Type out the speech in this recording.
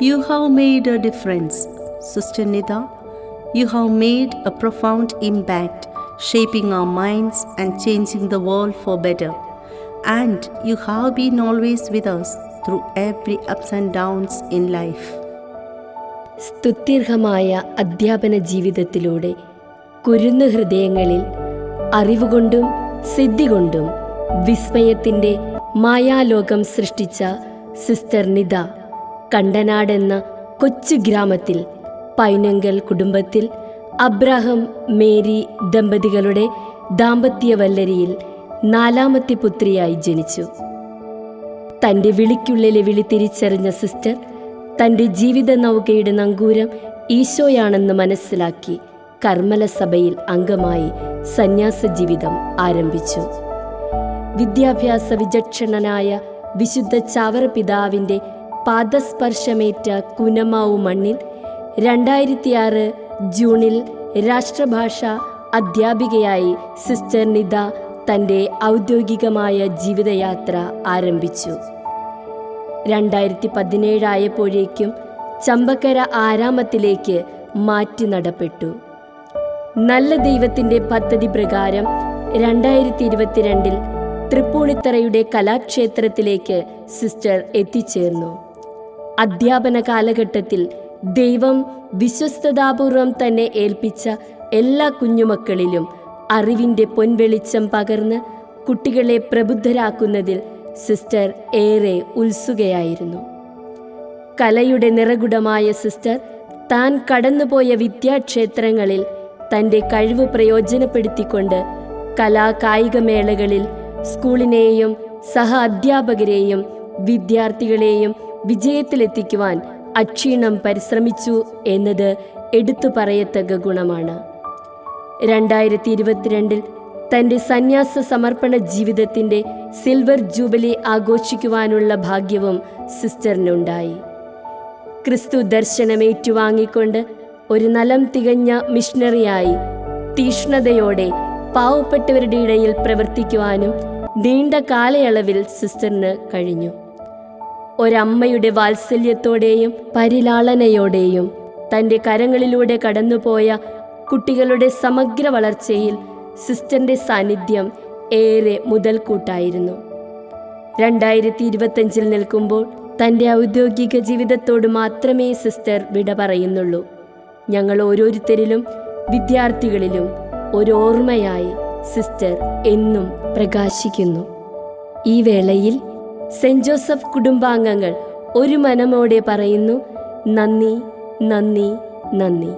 You have made a difference, Sister Nida. You have made a profound impact, shaping our minds and changing the world for better. And you have been always with us through every ups and downs in life. സ്തുത്യർഹമായ അധ്യാപന ജീവിതത്തിലൂടെ കുരുന്നു ഹൃദയങ്ങളിൽ അറിവുകൊണ്ടും സിദ്ധികൊണ്ടും വിസ്മയത്തിൻ്റെ മായാലോകം സൃഷ്ടിച്ച sister Nida കണ്ടനാടെന്ന കൊച്ചു ഗ്രാമത്തിൽ പൈനങ്കൽ കുടുംബത്തിൽ Abraham Mary ദമ്പതികളുടെ ദാമ്പത്യവല്ലരിയിൽ 4ാമത്തെ പുത്രിയായി ജനിച്ചു. തൻ്റെ വിളിക്കുള്ളിലെ വിളി തിരിച്ചറിഞ്ഞ സിസ്റ്റർ തൻ്റെ ജീവിത നൗകയുടെ നങ്കൂരം ഈശോയാണെന്ന് മനസ്സിലാക്കി കർമ്മല സഭയിൽ അംഗമായി സന്യാസ ജീവിതം ആരംഭിച്ചു. വിദ്യാഭ്യാസ വിചക്ഷണനായ വിശുദ്ധ ചാവറ പിതാവിൻ്റെ പാദസ്പർശമേറ്റ കുനമാവു മണ്ണിൽ 2006 ജൂണിൽ രാഷ്ട്രഭാഷാ അധ്യാപികയായി സിസ്റ്റർ നിദ തൻ്റെ ഔദ്യോഗികമായ ജീവിതയാത്ര ആരംഭിച്ചു. 2017 ആയപ്പോഴേക്കും ചമ്പക്കര ആരാമത്തിലേക്ക് മാറ്റി നടപ്പെട്ടു. നല്ല ദൈവത്തിൻ്റെ പദ്ധതി പ്രകാരം 2022 തൃപ്പൂണിത്തറയുടെ കലാക്ഷേത്രത്തിലേക്ക് സിസ്റ്റർ എത്തിച്ചേർന്നു. അധ്യാപന കാലഘട്ടത്തിൽ ദൈവം വിശ്വസ്തതാപൂർവം തന്നെ ഏൽപ്പിച്ച എല്ലാ കുഞ്ഞുമക്കളിലും അറിവിൻ്റെ പൊൻവെളിച്ചം പകർന്ന് കുട്ടികളെ പ്രബുദ്ധരാക്കുന്നതിൽ സിസ്റ്റർ ഏറെ ഉത്സുകയായിരുന്നു. കലയുടെ നിറകുടമായ സിസ്റ്റർ താൻ കടന്നുപോയ വിദ്യാക്ഷേത്രങ്ങളിൽ തൻ്റെ കഴിവ് പ്രയോജനപ്പെടുത്തിക്കൊണ്ട് കലാകായിക മേളകളിൽ സ്കൂളിനെയും സഹ അധ്യാപകരെയും വിദ്യാർത്ഥികളെയും വിജയത്തിലെത്തിക്കുവാൻ അക്ഷീണം പരിശ്രമിച്ചു എന്നത് എടുത്തു പറയത്തക്ക ഗുണമാണ്. 2022 തൻ്റെ സന്യാസ സമർപ്പണ ജീവിതത്തിൻ്റെ സിൽവർ ജൂബിലി ആഘോഷിക്കുവാനുള്ള ഭാഗ്യവും സിസ്റ്ററിനുണ്ടായി. ക്രിസ്തു ദർശനമേറ്റുവാങ്ങിക്കൊണ്ട് ഒരു നലം തികഞ്ഞ മിഷണറിയായി തീഷ്ണതയോടെ പാവപ്പെട്ടവരുടെ ഇടയിൽ പ്രവർത്തിക്കുവാനും നീണ്ട കാലയളവിൽ സിസ്റ്ററിന് കഴിഞ്ഞു. ഒരമ്മയുടെ വാത്സല്യത്തോടെയും പരിലാളനയോടെയും തൻ്റെ കരങ്ങളിലൂടെ കടന്നുപോയ കുട്ടികളുടെ സമഗ്ര വളർച്ചയിൽ സിസ്റ്ററിൻ്റെ സാന്നിധ്യം ഏറെ മുതൽക്കൂട്ടായിരുന്നു. 2025 നിൽക്കുമ്പോൾ തൻ്റെ ഔദ്യോഗിക ജീവിതത്തോട് മാത്രമേ സിസ്റ്റർ വിട പറയുന്നുള്ളൂ. ഞങ്ങൾ ഓരോരുത്തരിലും വിദ്യാർത്ഥികളിലും ഒരു ഓർമ്മയായി സിസ്റ്റർ എന്നും പ്രകാശിക്കുന്നു. ഈ വേളയിൽ സെന്റ് ജോസഫ് കുടുംബാംഗങ്ങൾ ഒരു മനമോടെ പറയുന്നു: നന്ദി, നന്ദി, നന്ദി.